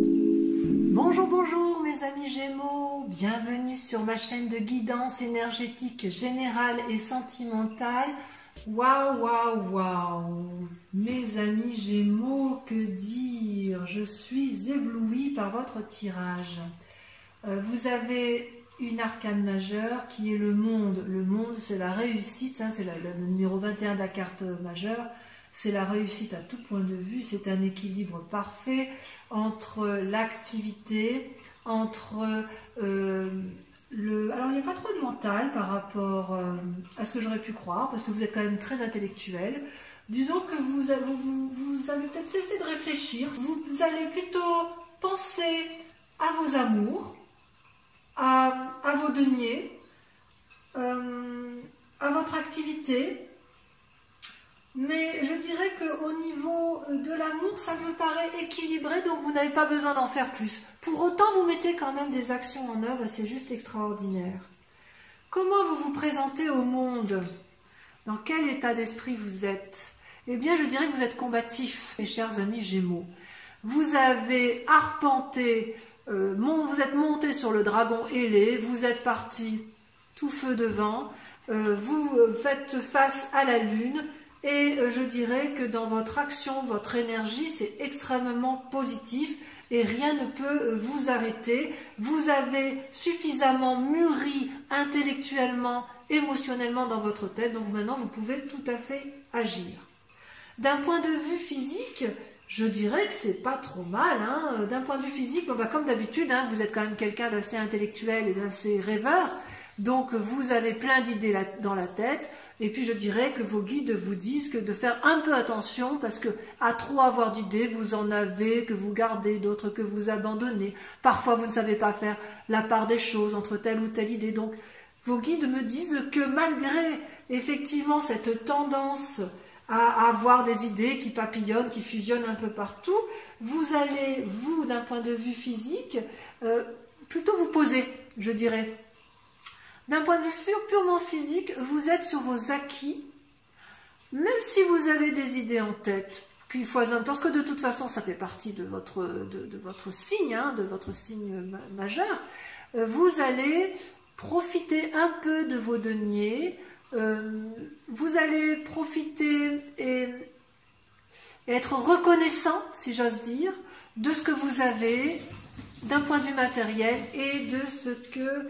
Bonjour, bonjour mes amis Gémeaux, bienvenue sur ma chaîne de guidance énergétique générale et sentimentale. Waouh, waouh, waouh, mes amis Gémeaux, que dire? Je suis éblouie par votre tirage. Vous avez une arcane majeure qui est le monde. Le monde, c'est la réussite, hein, c'est le numéro 21 de la carte majeure. C'est la réussite à tout point de vue, c'est un équilibre parfait entre l'activité, entre Alors il n'y a pas trop de mental par rapport à ce que j'aurais pu croire, parce que vous êtes quand même très intellectuel. Disons que vous allez peut-être cesser de réfléchir, vous allez plutôt penser à vos amours, à vos deniers, à votre activité. Mais je dirais qu'au niveau de l'amour, ça me paraît équilibré, donc vous n'avez pas besoin d'en faire plus. Pour autant, vous mettez quand même des actions en œuvre et c'est juste extraordinaire. Comment vous vous présentez au monde? Dans quel état d'esprit vous êtes? Eh bien, je dirais que vous êtes combatif, mes chers amis Gémeaux. Vous avez arpenté, vous êtes monté sur le dragon ailé, vous êtes parti tout feu devant, vous faites face à la lune. Et je dirais que dans votre action, votre énergie, c'est extrêmement positif et rien ne peut vous arrêter. Vous avez suffisamment mûri intellectuellement, émotionnellement dans votre tête, donc maintenant vous pouvez tout à fait agir. D'un point de vue physique, je dirais que c'est pas trop mal. Hein. D'un point de vue physique, comme d'habitude, hein, vous êtes quand même quelqu'un d'assez intellectuel et d'assez rêveur. Donc vous avez plein d'idées dans la tête, et puis je dirais que vos guides vous disent que de faire un peu attention, parce que à trop avoir d'idées, vous en avez que vous gardez, d'autres que vous abandonnez. Parfois vous ne savez pas faire la part des choses entre telle ou telle idée. Donc vos guides me disent que malgré effectivement cette tendance à avoir des idées qui papillonnent, qui fusionnent un peu partout, vous allez, vous, d'un point de vue physique, plutôt vous poser, je dirais. D'un point de vue purement physique, vous êtes sur vos acquis, même si vous avez des idées en tête qui foisonnent, parce que de toute façon, ça fait partie de votre signe, hein, de votre signe majeur. Vous allez profiter un peu de vos deniers, vous allez profiter et être reconnaissant, si j'ose dire, de ce que vous avez d'un point de vue matériel et de ce que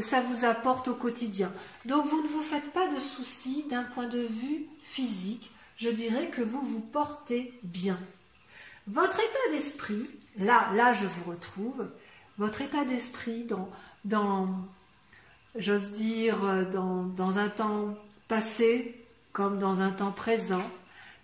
ça vous apporte au quotidien. Donc vous ne vous faites pas de soucis d'un point de vue physique. Je dirais que vous vous portez bien. Votre état d'esprit, là je vous retrouve, votre état d'esprit j'ose dire, dans un temps passé comme dans un temps présent,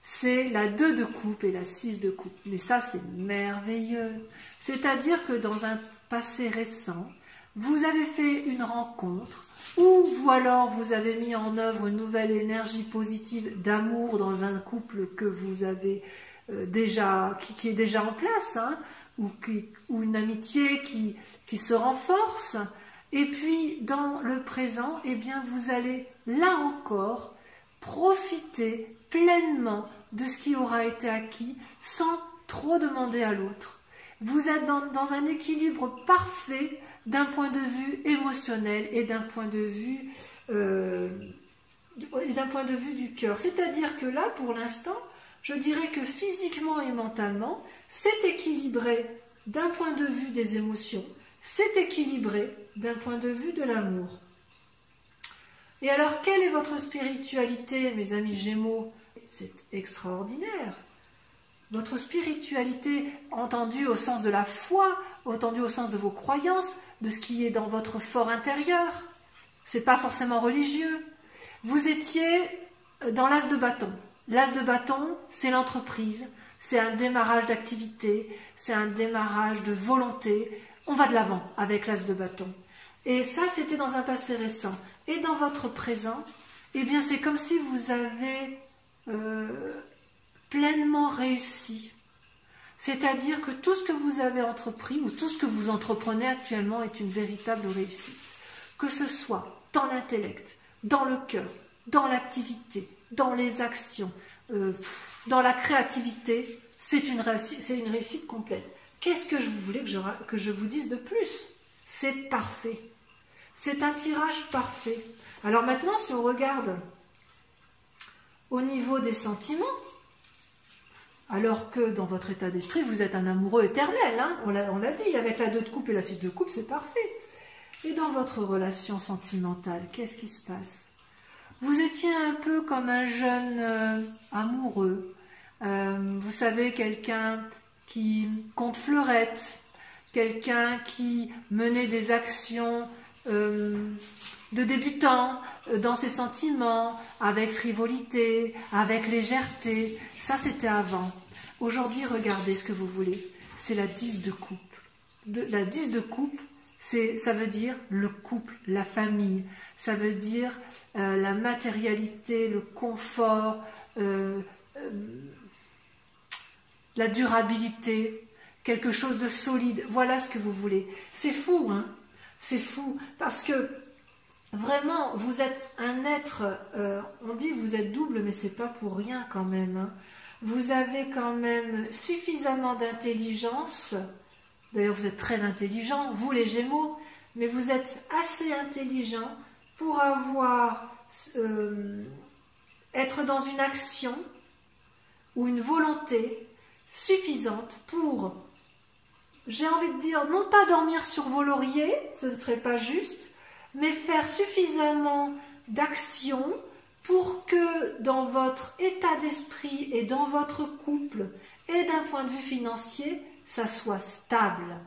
c'est la 2 de coupe et la 6 de coupe. Mais ça, c'est merveilleux. C'est-à-dire que dans un passé récent, vous avez fait une rencontre, ou alors vous avez mis en œuvre une nouvelle énergie positive d'amour dans un couple que vous avez qui est déjà en place, hein, ou une amitié qui se renforce. Et puis dans le présent, eh bien vous allez là encore profiter pleinement de ce qui aura été acquis sans trop demander à l'autre. Vous êtes dans un équilibre parfait d'un point de vue émotionnel et d'un point de vue du cœur. C'est-à-dire que là, pour l'instant, je dirais que physiquement et mentalement, c'est équilibré d'un point de vue des émotions, c'est équilibré d'un point de vue de l'amour. Et alors, quelle est votre spiritualité, mes amis Gémeaux? C'est extraordinaire. Votre spiritualité, entendue au sens de la foi, entendue au sens de vos croyances, de ce qui est dans votre fort intérieur. C'est pas forcément religieux. Vous étiez dans l'as de bâton. L'as de bâton, c'est l'entreprise, c'est un démarrage d'activité, c'est un démarrage de volonté. On va de l'avant avec l'as de bâton. Et ça, c'était dans un passé récent. Et dans votre présent, eh bien, c'est comme si vous avez pleinement réussi. C'est-à-dire que tout ce que vous avez entrepris ou tout ce que vous entreprenez actuellement est une véritable réussite. Que ce soit dans l'intellect, dans le cœur, dans l'activité, dans les actions, dans la créativité, c'est une réussite complète. Qu'est-ce que vous voulez que je vous dise de plus? C'est parfait. C'est un tirage parfait. Alors maintenant, si on regarde au niveau des sentiments, alors que dans votre état d'esprit, vous êtes un amoureux éternel, hein, on l'a dit, avec la 2 de coupe et la 6 de coupe, c'est parfait. Et dans votre relation sentimentale, qu'est-ce qui se passe? Vous étiez un peu comme un jeune amoureux. Vous savez, quelqu'un qui compte fleurette, quelqu'un qui menait des actions de débutant dans ses sentiments, avec frivolité, avec légèreté. Ça, c'était avant. Aujourd'hui, regardez ce que vous voulez. C'est la 10 de coupe. La 10 de coupe, ça veut dire le couple, la famille. Ça veut dire la matérialité, le confort, la durabilité, quelque chose de solide. Voilà ce que vous voulez. C'est fou, hein? C'est fou, parce que vraiment, vous êtes un être, on dit que vous êtes double, mais c'est pas pour rien quand même, hein. Vous avez quand même suffisamment d'intelligence, d'ailleurs vous êtes très intelligent, vous les Gémeaux, mais vous êtes assez intelligent pour être dans une action ou une volonté suffisante pour, j'ai envie de dire, non pas dormir sur vos lauriers, ce ne serait pas juste, mais faire suffisamment d'actions pour que dans votre état d'esprit et dans votre couple et d'un point de vue financier, ça soit stable.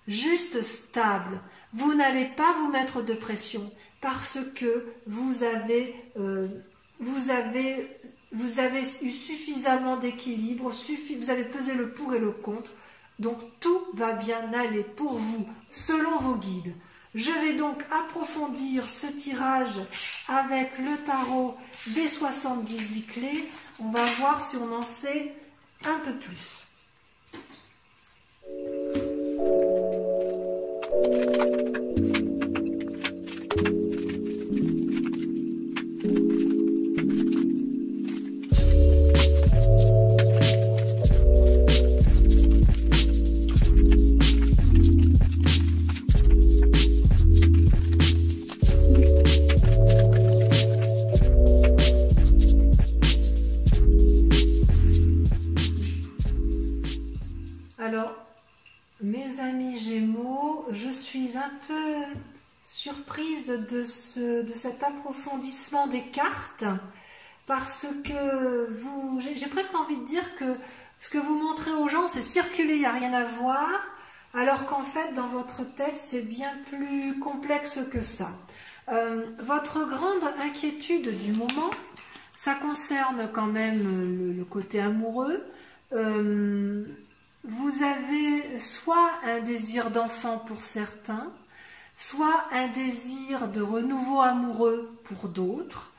Juste stable. Vous n'allez pas vous mettre de pression parce que vous avez eu suffisamment d'équilibre, vous avez pesé le pour et le contre, donc tout va bien aller pour vous, selon vos guides. Je vais donc approfondir ce tirage avec le tarot des 78 clés. On va voir si on en sait un peu plus. Surprise de cet approfondissement des cartes, parce que j'ai presque envie de dire que ce que vous montrez aux gens, c'est circuler, il n'y a rien à voir, alors qu'en fait, dans votre tête, c'est bien plus complexe que ça. Votre grande inquiétude du moment, ça concerne quand même le côté amoureux. Vous avez soit un désir d'enfant pour certains, soit un désir de renouveau amoureux pour d'autres,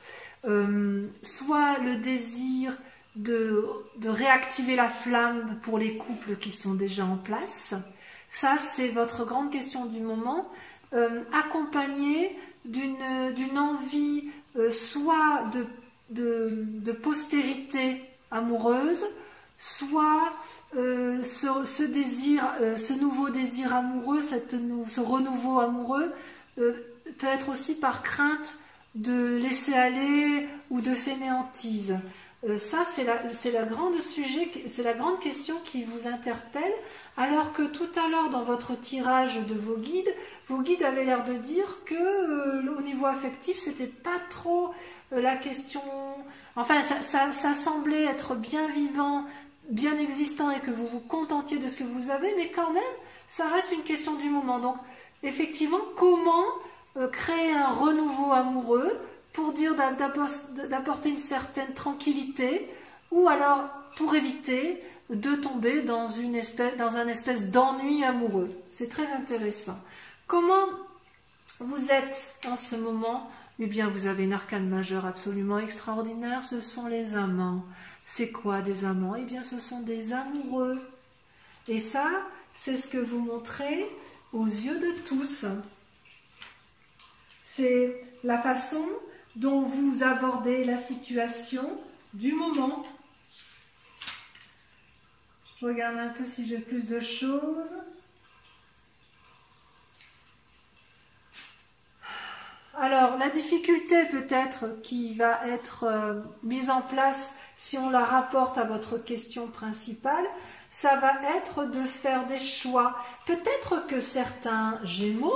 soit le désir de réactiver la flamme pour les couples qui sont déjà en place. Ça, c'est votre grande question du moment, accompagnée d'une envie soit de postérité amoureuse, soit ce nouveau désir amoureux, ce renouveau amoureux peut être aussi par crainte de laisser aller ou de fainéantise. Ça, c'est la grande question qui vous interpelle, alors que tout à l'heure, dans votre tirage de vos guides avaient l'air de dire que au niveau affectif, c'était pas trop la question. Enfin, ça semblait être bien vivant, bien existant, et que vous vous contentiez de ce que vous avez, mais quand même, ça reste une question du moment. Donc, effectivement, comment créer un renouveau amoureux pour dire d'apporter une certaine tranquillité, ou alors pour éviter de tomber dans un espèce d'ennui amoureux. C'est très intéressant. Comment vous êtes en ce moment? Eh bien, vous avez une arcane majeure absolument extraordinaire, ce sont les amants. C'est quoi des amants? Eh bien, ce sont des amoureux. Et ça, c'est ce que vous montrez aux yeux de tous. C'est la façon dont vous abordez la situation du moment. Je regarde un peu si j'ai plus de choses. Alors, la difficulté peut-être qui va être mise en place si on la rapporte à votre question principale, ça va être de faire des choix. Peut-être que certains Gémeaux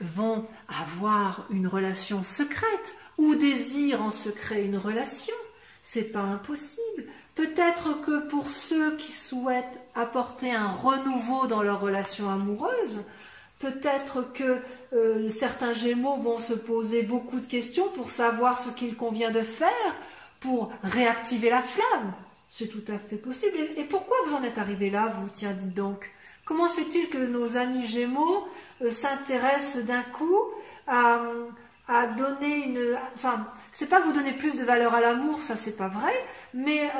vont avoir une relation secrète ou désirent en secret une relation. C'est pas impossible. Peut-être que pour ceux qui souhaitent apporter un renouveau dans leur relation amoureuse, peut-être que certains Gémeaux vont se poser beaucoup de questions pour savoir ce qu'il convient de faire pour réactiver la flamme. C'est tout à fait possible. Et pourquoi vous en êtes arrivé là, vous? Tiens, dites donc. Comment se fait-il que nos amis Gémeaux s'intéressent d'un coup à donner une... Enfin, c'est pas vous donner plus de valeur à l'amour, ça c'est pas vrai, mais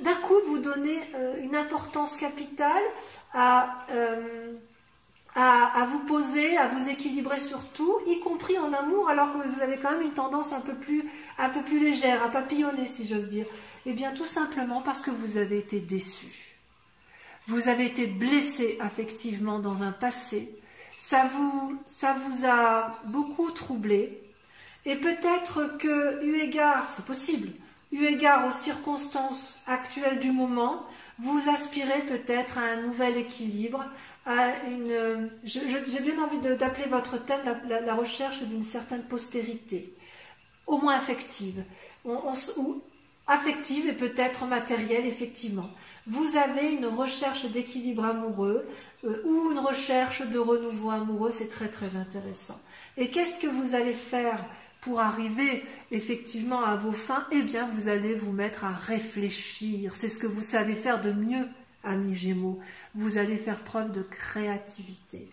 d'un coup vous donnez une importance capitale à vous poser, à vous équilibrer sur tout, y compris en amour, alors que vous avez quand même une tendance un peu plus légère, à papillonner, si j'ose dire. Eh bien, tout simplement parce que vous avez été déçu. Vous avez été blessé affectivement dans un passé. Ça vous a beaucoup troublé. Et peut-être que, eu égard, c'est possible, eu égard aux circonstances actuelles du moment, vous aspirez peut-être à un nouvel équilibre, à une... J'ai bien envie d'appeler votre thème la recherche d'une certaine postérité, au moins affective, ou affective et peut-être matérielle, effectivement. Vous avez une recherche d'équilibre amoureux ou une recherche de renouveau amoureux, c'est très très intéressant. Et qu'est-ce que vous allez faire pour arriver effectivement à vos fins? Eh bien, vous allez vous mettre à réfléchir. C'est ce que vous savez faire de mieux, amis Gémeaux. Vous allez faire preuve de créativité.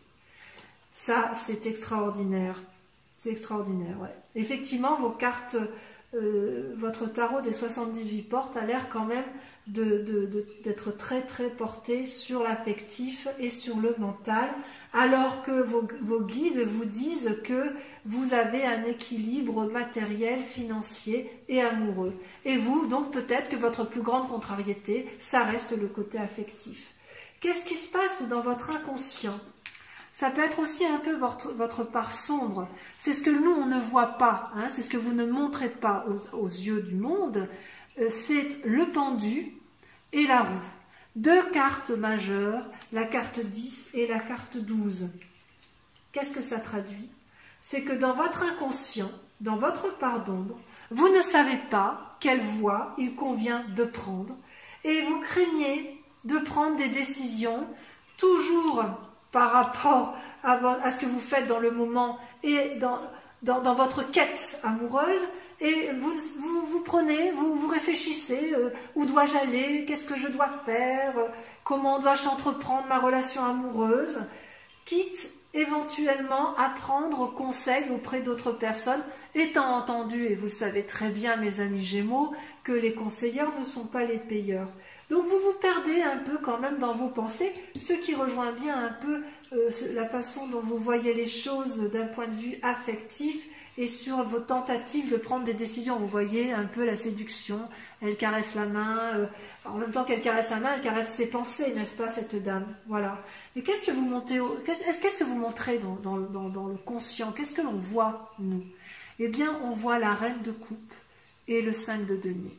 Ça, c'est extraordinaire. C'est extraordinaire, ouais. Effectivement, vos cartes, votre tarot des 78 portes a l'air quand même d'être très très porté sur l'affectif et sur le mental, alors que vos guides vous disent que vous avez un équilibre matériel, financier et amoureux. Et vous, donc peut-être que votre plus grande contrariété, ça reste le côté affectif. Qu'est-ce qui se passe dans votre inconscient? Ça peut être aussi un peu votre part sombre. C'est ce que nous, on ne voit pas, hein, c'est ce que vous ne montrez pas aux yeux du monde. C'est le pendu et la roue. Deux cartes majeures, la carte 10 et la carte 12. Qu'est-ce que ça traduit? C'est que dans votre inconscient, dans votre part d'ombre, vous ne savez pas quelle voie il convient de prendre et vous craignez de prendre des décisions toujours par rapport à ce que vous faites dans le moment et dans votre quête amoureuse, et vous prenez, vous réfléchissez, où dois-je aller, qu'est-ce que je dois faire, comment dois-je entreprendre ma relation amoureuse, quitte éventuellement à prendre conseil auprès d'autres personnes, étant entendu, et vous le savez très bien mes amis Gémeaux, que les conseillers ne sont pas les payeurs. Donc vous vous perdez un peu quand même dans vos pensées, ce qui rejoint bien un peu la façon dont vous voyez les choses d'un point de vue affectif et sur vos tentatives de prendre des décisions. Vous voyez un peu la séduction, elle caresse la main, en même temps qu'elle caresse la main, elle caresse ses pensées, n'est-ce pas, cette dame? Voilà. Et qu'est-ce que vous montrez dans le conscient? Qu'est-ce que l'on voit, nous? Eh bien, on voit la reine de coupe et le 5 de denier.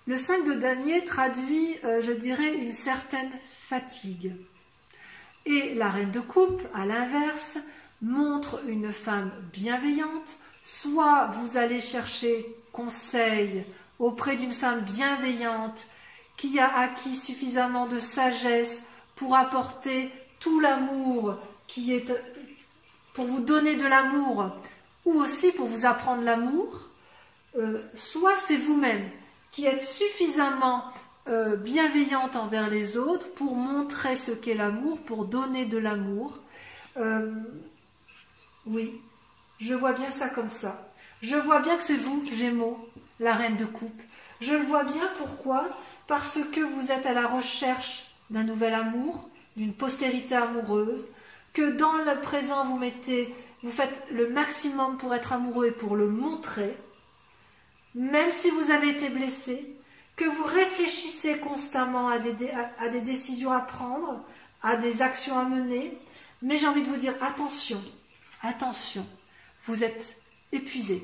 Le 5 de denier traduit, je dirais, une certaine fatigue. Et la reine de coupe, à l'inverse, montre une femme bienveillante. Soit vous allez chercher conseil auprès d'une femme bienveillante qui a acquis suffisamment de sagesse pour apporter tout l'amour qui est pour vous donner de l'amour ou aussi pour vous apprendre l'amour, soit c'est vous-même qui êtes suffisamment bienveillante envers les autres pour montrer ce qu'est l'amour, pour donner de l'amour. Oui, je vois bien ça comme ça. Je vois bien que c'est vous, Gémeaux, la reine de coupe. Je le vois bien, pourquoi? Parce que vous êtes à la recherche d'un nouvel amour, d'une postérité amoureuse, que dans le présent vous faites le maximum pour être amoureux et pour le montrer, même si vous avez été blessé, que vous réfléchissez constamment à des décisions à prendre, à des actions à mener, mais j'ai envie de vous dire, attention, attention, vous êtes épuisé,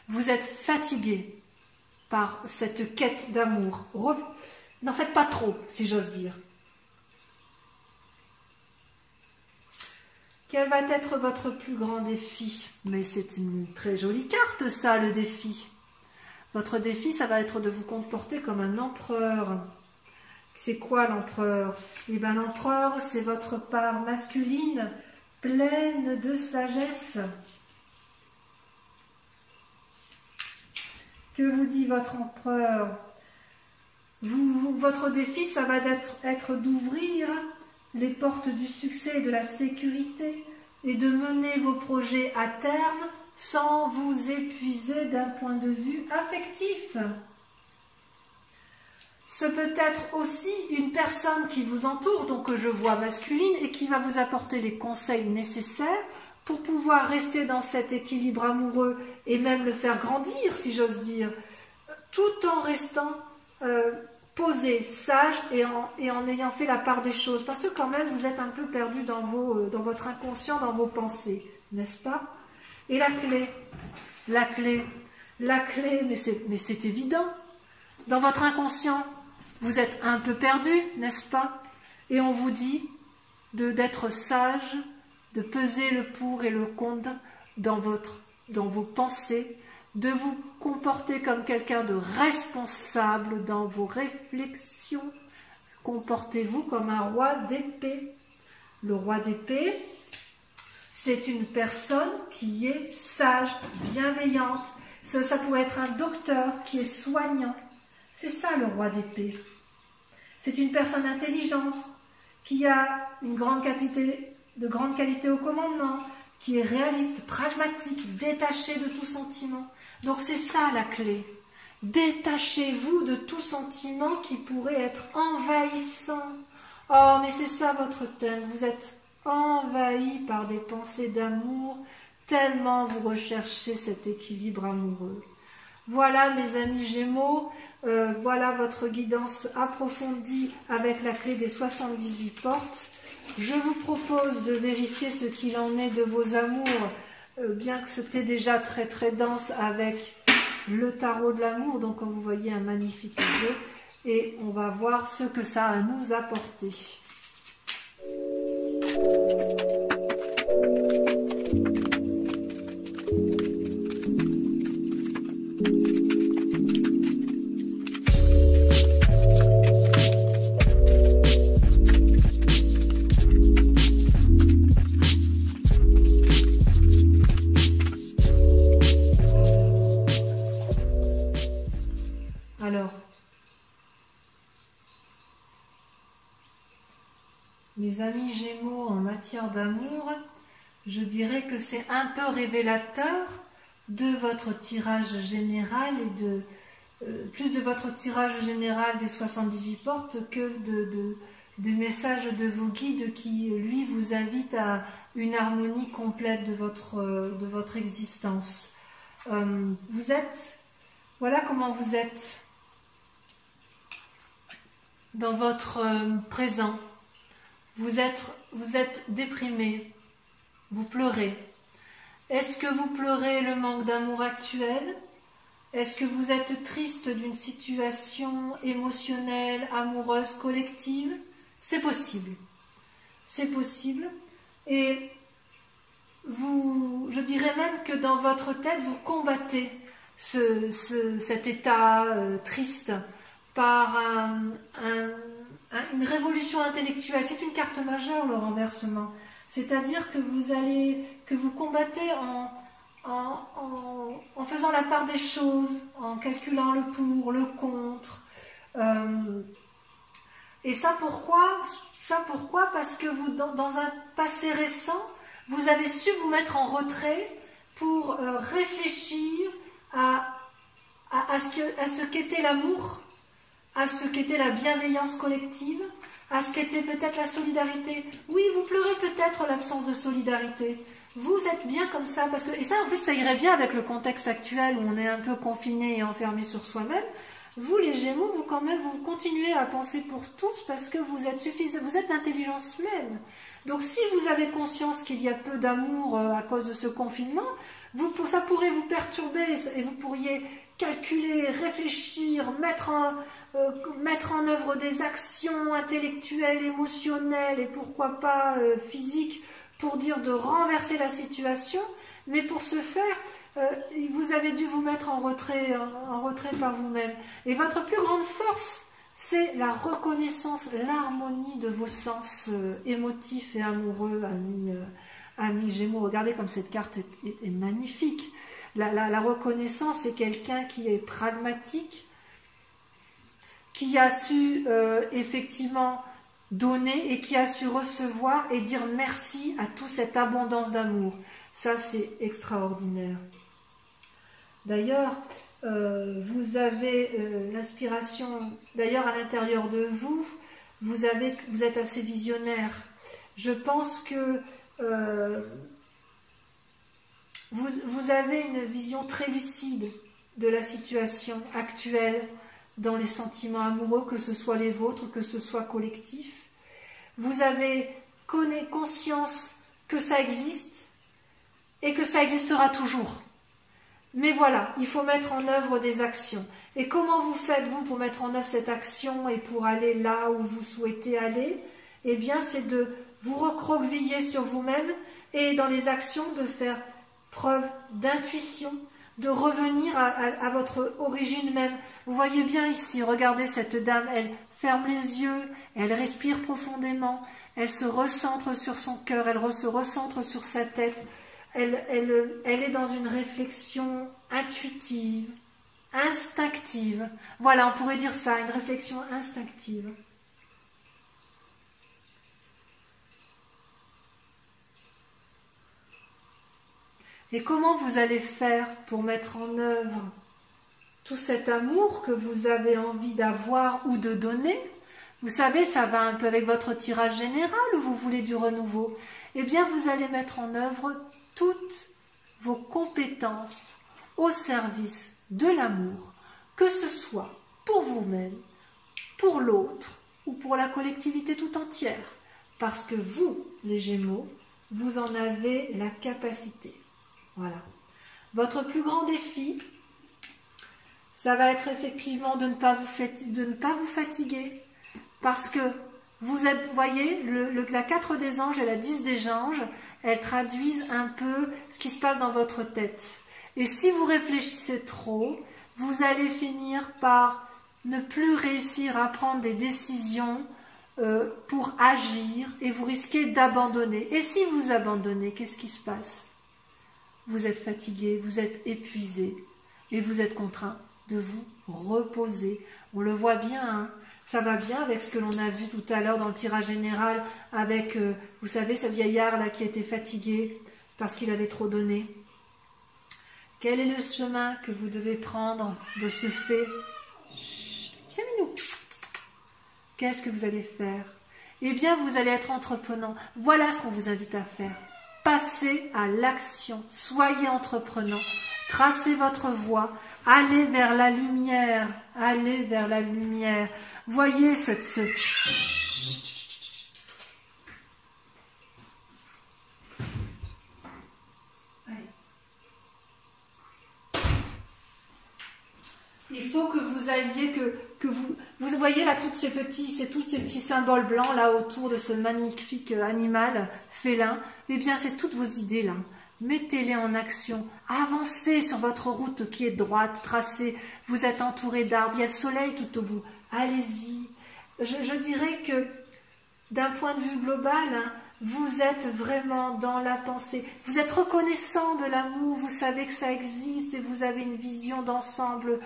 vous êtes fatigué par cette quête d'amour. N'en faites pas trop, si j'ose dire. Quel va être votre plus grand défi? Mais c'est une très jolie carte, ça, le défi. Votre défi, ça va être de vous comporter comme un empereur. C'est quoi l'empereur? Eh bien, l'empereur, c'est votre part masculine, pleine de sagesse. Que vous dit votre empereur? Votre défi, ça va être d'ouvrir les portes du succès et de la sécurité et de mener vos projets à terme sans vous épuiser d'un point de vue affectif. Ce peut être aussi une personne qui vous entoure, donc que je vois masculine, et qui va vous apporter les conseils nécessaires pour pouvoir rester dans cet équilibre amoureux et même le faire grandir, si j'ose dire, tout en restant posé, sage et en ayant fait la part des choses. Parce que quand même, vous êtes un peu perdu dans votre inconscient, dans vos pensées, n'est-ce pas? Et la clé, mais c'est évident. Dans votre inconscient, vous êtes un peu perdu, n'est-ce pas? Et on vous dit d'être sage, de peser le pour et le contre dans vos pensées, de vous comporter comme quelqu'un de responsable dans vos réflexions. Comportez-vous comme un roi d'épée. Le roi d'épée, c'est une personne qui est sage, bienveillante. Ça pourrait être un docteur qui est soignant. C'est ça le roi d'épée. C'est une personne intelligente qui a de grande qualité au commandement, qui est réaliste, pragmatique, détaché de tout sentiment. Donc c'est ça la clé. Détachez-vous de tout sentiment qui pourrait être envahissant. Oh, mais c'est ça votre thème. Vous êtes envahi par des pensées d'amour, tellement vous recherchez cet équilibre amoureux. Voilà mes amis Gémeaux, voilà votre guidance approfondie avec la clé des 78 portes. Je vous propose de vérifier ce qu'il en est de vos amours, bien que c'était déjà très très dense avec le tarot de l'amour. Donc comme vous voyez, un magnifique jeu. Et on va voir ce que ça a à nous apporter. Alors, mes amis Gémeaux, en matière d'amour, je dirais que c'est un peu révélateur de votre tirage général et plus de votre tirage général des 78 portes que des messages de vos guides qui, lui, vous invitent à une harmonie complète de votre existence. Vous êtes, voilà comment vous êtes dans votre présent. Vous êtes déprimé, vous pleurez. Est-ce que vous pleurez le manque d'amour actuel? Est-ce que vous êtes triste d'une situation émotionnelle, amoureuse, collective? C'est possible. C'est possible. Et je dirais même que dans votre tête, vous combattez cet état triste par une révolution intellectuelle. C'est une carte majeure, le renversement. C'est-à-dire que vous combattez en faisant la part des choses, en calculant le pour, le contre. Et ça pourquoi? Parce que vous, dans un passé récent, vous avez su vous mettre en retrait pour réfléchir à ce qu'était l'amour, à ce qu'était la bienveillance collective, à ce qu'était peut-être la solidarité. Oui, vous pleurez peut-être l'absence de solidarité. Vous êtes bien comme ça, et ça en plus ça irait bien avec le contexte actuel où on est un peu confiné et enfermé sur soi-même. vous les Gémeaux, vous quand même, vous continuez à penser pour tous parce que vous êtes suffisant, vous êtes l'intelligence même. Donc si vous avez conscience qu'il y a peu d'amour à cause de ce confinement, ça pourrait vous perturber et vous pourriez calculer, réfléchir, mettre en œuvre des actions intellectuelles, émotionnelles et pourquoi pas physiques pour dire de renverser la situation. Mais pour ce faire, vous avez dû vous mettre en retrait par vous-même. Et votre plus grande force, c'est la reconnaissance, l'harmonie de vos sens émotifs et amoureux, amis Gémeaux. Regardez comme cette carte est magnifique. La reconnaissance, c'est quelqu'un qui est pragmatique, qui a su effectivement donner et qui a su recevoir et dire merci à toute cette abondance d'amour. Ça, c'est extraordinaire. D'ailleurs, vous avez l'inspiration, d'ailleurs à l'intérieur de vous, vous êtes assez visionnaire. Je pense que vous avez une vision très lucide de la situation actuelle dans les sentiments amoureux, que ce soit les vôtres, que ce soit collectif. Vous avez conscience que ça existe et que ça existera toujours. Mais voilà, il faut mettre en œuvre des actions. Et comment vous faites-vous pour mettre en œuvre cette action et pour aller là où vous souhaitez aller? Eh bien, c'est de vous recroqueviller sur vous-même et dans les actions de faire preuve d'intuition, de revenir à votre origine même. Vous voyez bien ici, regardez cette dame, elle ferme les yeux, elle respire profondément, elle se recentre sur son cœur, elle se recentre sur sa tête. Elle est dans une réflexion intuitive, instinctive. Voilà, on pourrait dire ça, une réflexion instinctive. Et comment vous allez faire pour mettre en œuvre tout cet amour que vous avez envie d'avoir ou de donner? Vous savez, ça va un peu avec votre tirage général où vous voulez du renouveau. Eh bien, vous allez mettre en œuvre toutes vos compétences au service de l'amour, que ce soit pour vous-même, pour l'autre ou pour la collectivité tout entière. Parce que vous, les Gémeaux, vous en avez la capacité. Voilà. Votre plus grand défi, ça va être effectivement de ne pas vous fatiguer. Parce que vous êtes, voyez, la 4 des anges et la 10 des anges, elles traduisent un peu ce qui se passe dans votre tête. Et si vous réfléchissez trop, vous allez finir par ne plus réussir à prendre des décisions pour agir et vous risquez d'abandonner. Et si vous abandonnez, qu'est-ce qui se passe? Vous êtes fatigué, vous êtes épuisé et vous êtes contraint de vous reposer. On le voit bien, hein. Ça va bien avec ce que l'on a vu tout à l'heure dans le tirage général avec, vous savez, ce vieillard là qui était fatigué parce qu'il avait trop donné. Quel est le chemin que vous devez prendre de ce fait? Viens, Minou. Qu'est-ce que vous allez faire? Eh bien, vous allez être entreprenant. Voilà ce qu'on vous invite à faire. Passez à l'action. Soyez entreprenant. Tracez votre voie. Allez vers la lumière. Allez vers la lumière. Voyez il faut que vous alliez, que vous voyez là tous ces petits symboles blancs là autour de ce magnifique animal félin. Eh bien, c'est toutes vos idées là. Mettez-les en action. Avancez sur votre route qui est droite, tracée. Vous êtes entouré d'arbres. Il y a le soleil tout au bout. Allez-y. Je dirais que d'un point de vue global, hein, vous êtes vraiment dans la pensée. Vous êtes reconnaissant de l'amour. Vous savez que ça existe et vous avez une vision d'ensemble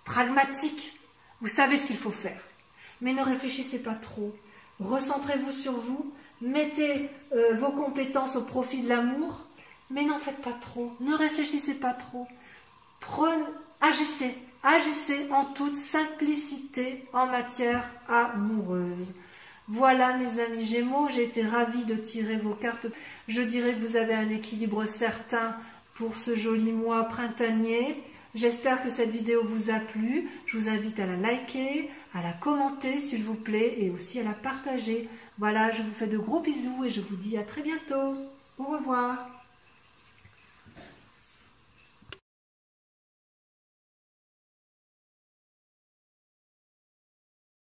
pragmatique. Vous savez ce qu'il faut faire. Mais ne réfléchissez pas trop. Recentrez-vous sur vous. Mettez vos compétences au profit de l'amour. Mais n'en faites pas trop. Ne réfléchissez pas trop. Agissez. Agissez en toute simplicité en matière amoureuse. Voilà mes amis Gémeaux, j'ai été ravie de tirer vos cartes. Je dirais que vous avez un équilibre certain pour ce joli mois printanier. J'espère que cette vidéo vous a plu. Je vous invite à la liker, à la commenter s'il vous plaît et aussi à la partager. Voilà, je vous fais de gros bisous et je vous dis à très bientôt. Au revoir.